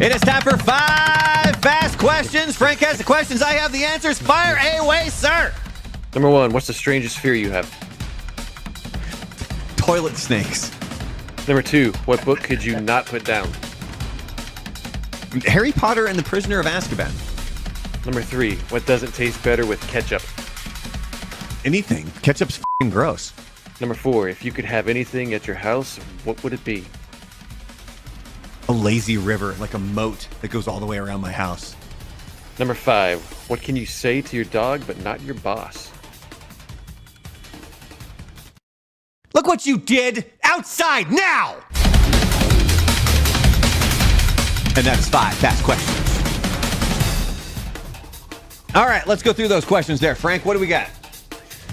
It is time for 5 fast questions. Frank has the questions. I have the answers. Fire away, sir. Number 1, what's the strangest fear you have? Toilet snakes. Number 2, what book could you not put down? Harry Potter and the Prisoner of Azkaban. Number 3, what doesn't taste better with ketchup? Anything. Ketchup's f***ing gross. Number 4, if you could have anything at your house, what would it be? A lazy river, like a moat that goes all the way around my house. Number 5, what can you say to your dog but not your boss? Look what you did outside now! And that's 5 fast questions. All right, let's go through those questions there. Frank, what do we got?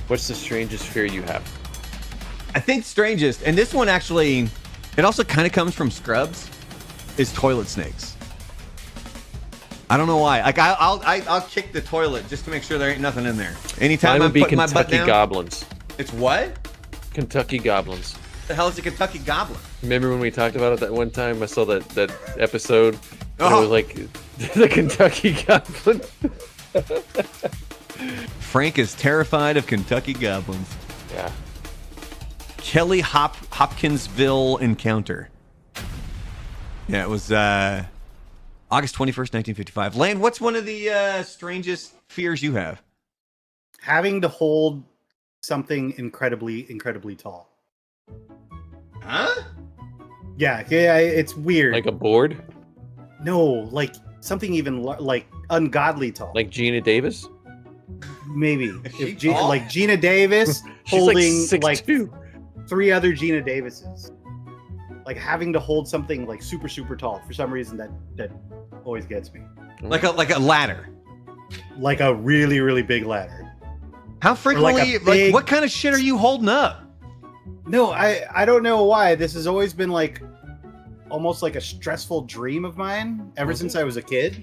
What's the strangest fear you have? I think strangest, and this one actually, it also kind of comes from Scrubs, is toilet snakes. I don't know why. Like I'll kick the toilet just to make sure there ain't nothing in there. Anytime Mine I'm would be putting my butt Kentucky down. goblins. It's what? Kentucky goblins. The hell is a Kentucky goblin? Remember when we talked about it that one time? I saw that episode. And Oh. It was like the Kentucky goblin. Frank is terrified of Kentucky goblins. Yeah. Kelly Hopkinsville encounter. Yeah, it was August 21st, 1955. Lane, what's one of the strangest fears you have? Having to hold something incredibly, incredibly tall. Huh? Yeah, it's weird. Like a board? No, like something even like ungodly tall. Like Gina Davis? Maybe she tall? like Gina Davis She's holding like 6'2". 3 other Gina Davises. Like having to hold something like super, super tall. For some reason that always gets me. Like a ladder. Like a really, really big ladder. How frequently? big- what kind of shit are you holding up? No, I don't know why. This has always been like almost like a stressful dream of mine ever since I was a kid.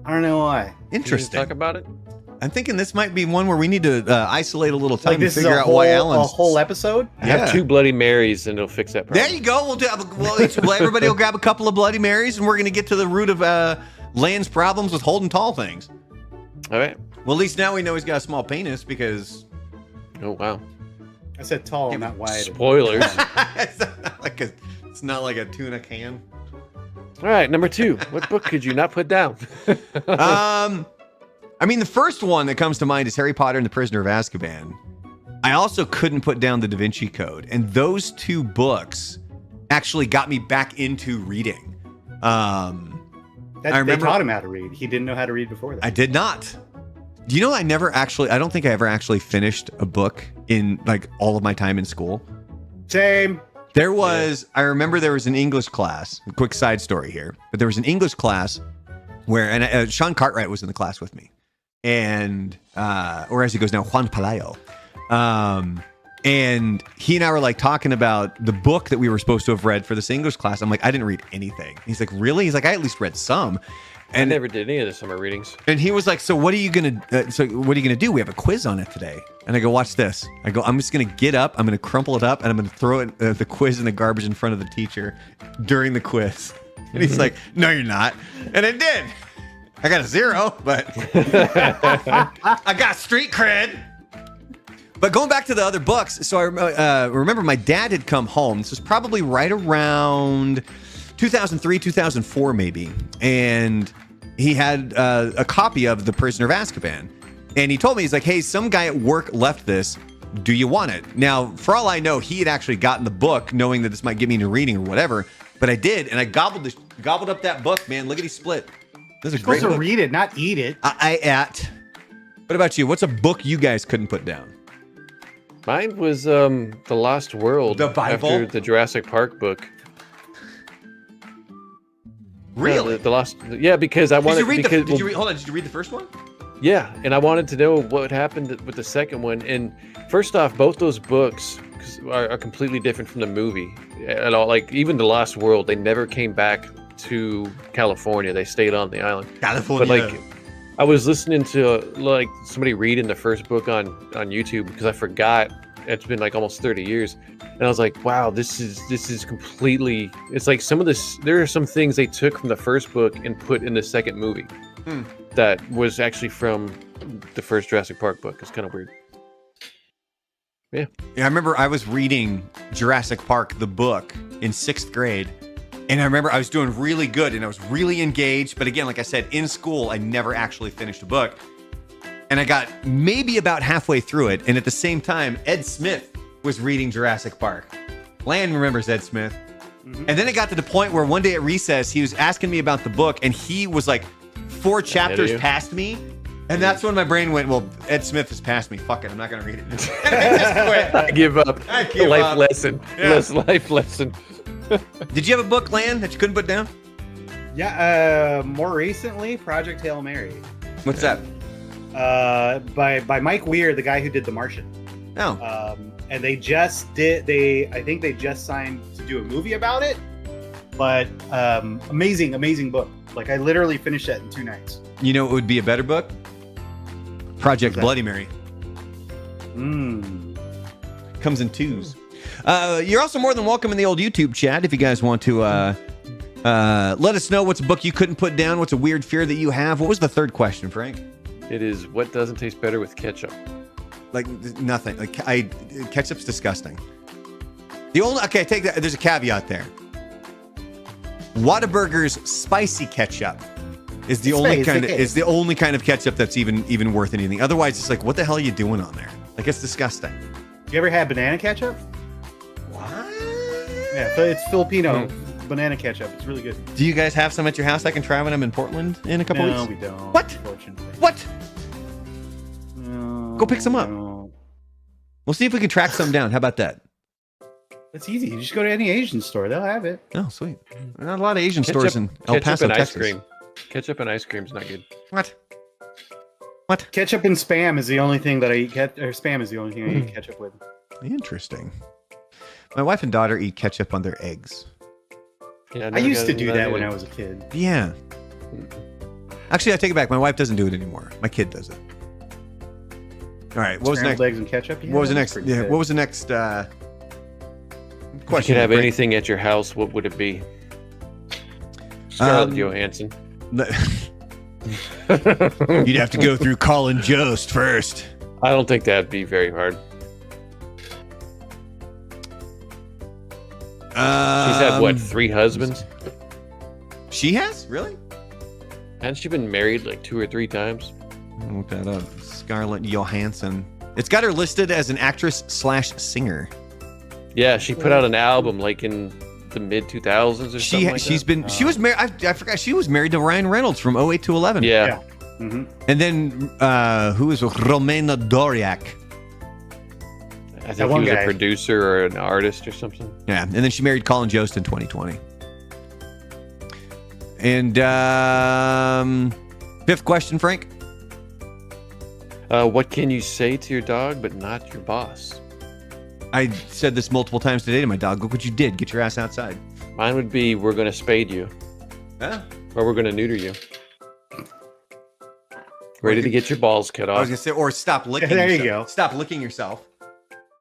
I don't know why. Can you Interesting. talk about it? I'm thinking this might be one where we need to isolate a little time Like to this is figure a out why whole, Alan's. a whole episode. Have 2 Bloody Marys and it'll fix that problem. There you go. Everybody will grab a couple of Bloody Marys, and we're going to get to the root of Land's problems with holding tall things. All right. Well, at least now we know he's got a small penis because Oh, wow. I said tall, not wide. Spoilers. it's not like a tuna can. All right, number 2. What book could you not put down? I mean, the first one that comes to mind is Harry Potter and the Prisoner of Azkaban. I also couldn't put down the Da Vinci Code, and those 2 books actually got me back into reading. I They remember- taught him how to read. He didn't know how to read before that. I did not. Do you know I don't think I ever actually finished a book in like all of my time in school. Same. There was, I remember there was an English class, a quick side story here, but there was an English class where, and Sean Cartwright was in the class with me. And, or as he goes now, Juan Palayo. And he and I were like talking about the book that we were supposed to have read for this English class. I'm like, I didn't read anything. He's like, really? He's like, I at least read some. I never did any of the summer readings. And he was like, so what are you gonna do? We have a quiz on it today. And I go, watch this. I go, I'm just gonna get up, I'm gonna crumple it up, and I'm gonna throw it, the quiz in the garbage in front of the teacher during the quiz. And he's like, no, you're not. And I did. I got a 0, but I got street cred. But going back to the other books, so I remember my dad had come home. This was probably right around 2003, 2004 maybe. And he had a copy of The Prisoner of Azkaban. And he told me, he's like, hey, some guy at work left this. Do you want it? Now, for all I know, he had actually gotten the book knowing that this might get me into reading or whatever. But I did, and I gobbled up that book, man. Lickety split. This is a great Supposed to book. read it, not eat it. What about you? What's a book you guys couldn't put down? Mine was The Lost World. The Bible? After the Jurassic Park book. Really? The Lost. Yeah, because I wanted. Hold on. Did you read the first one? Yeah, and I wanted to know what happened with the second one. And first off, both those books are completely different from the movie at all. Like even The Lost World, they never came back to California. They stayed on the island. California. But like, I was listening to like somebody reading the first book on YouTube because I forgot it's been like almost 30 years, and I was like, wow, this is completely. It's like some of this. There are some things they took from the first book and put in the second movie that was actually from the first Jurassic Park book. It's kind of weird. Yeah, I remember I was reading Jurassic Park, the book, in 6th grade. And I remember I was doing really good and I was really engaged. But again, like I said, in school, I never actually finished a book. And I got maybe about halfway through it. And at the same time, Ed Smith was reading Jurassic Park. Lan remembers Ed Smith. Mm-hmm. And then it got to the point where one day at recess, he was asking me about the book. And he was like 4 chapters past me. And that's when my brain went, well, Ed Smith has passed me. Fuck it, I'm not going to read it. I just quit. I give up. Life lesson. Yeah. Life lesson. Did you have a book, Lan, that you couldn't put down? Yeah, more recently, Project Hail Mary. What's that? By Mike Weir, the guy who did The Martian. Oh. And they just I think they just signed to do a movie about it. But amazing book. Like I literally finished that in 2 nights. You know what would be a better book? Project Bloody Mary. Comes in 2s. You're also more than welcome in the old YouTube chat if you guys want to let us know what's a book you couldn't put down, what's a weird fear that you have. What was the third question, Frank? It is what doesn't taste better with ketchup? Like nothing. Like ketchup's disgusting. Take that. There's a caveat there. Whataburger's spicy ketchup is the only kind of ketchup that's even worth anything. Otherwise, it's like, what the hell are you doing on there? Like, it's disgusting. You ever had banana ketchup? What? Yeah, it's Filipino banana ketchup. It's really good. Do you guys have some at your house I can try when I'm in Portland in a couple weeks? No, we don't. What? Unfortunately. What? No, Go pick some up. no. We'll see if we can track some down. How about that? It's easy. You just go to any Asian store. They'll have it. Oh, sweet. Not a lot of Asian stores in El Paso, and Texas. Ice cream. Ketchup and ice cream is not good. What? Ketchup and Spam is the only thing that I eat. Spam is the only thing I eat ketchup with. Interesting. My wife and daughter eat ketchup on their eggs. Yeah, I used to do that when I was a kid. Yeah. Actually, I take it back. My wife doesn't do it anymore. My kid does it. All right. What was next? Eggs and ketchup. Yeah, What was the next? Yeah. What was the next question? If you could have anything at your house, what would it be? Scarlett Johansson. You'd have to go through Colin Jost first. I don't think that'd be very hard. She's had what, 3 husbands? She has? Really? Hasn't she been married like 2 or 3 times? I'll look that up. Scarlett Johansson. It's got her listed as an actress/singer. Yeah, she put out an album like in the mid 2000s or something like she's that. been she was married. I forgot she was married to Ryan Reynolds from 08 to 11. Yeah. Mm-hmm. And then who is Romena Doriak? I think he was a producer or an artist or something. Yeah, and then she married Colin Jost in 2020. And 5th question, Frank. What can you say to your dog but not your boss? I said this multiple times today to my dog. Look what you did. Get your ass outside. Mine would be, we're going to spade you. Huh? Or we're going to neuter you. Ready to get your balls cut I was off. going to say, or stop licking There yourself. you go. Stop licking yourself.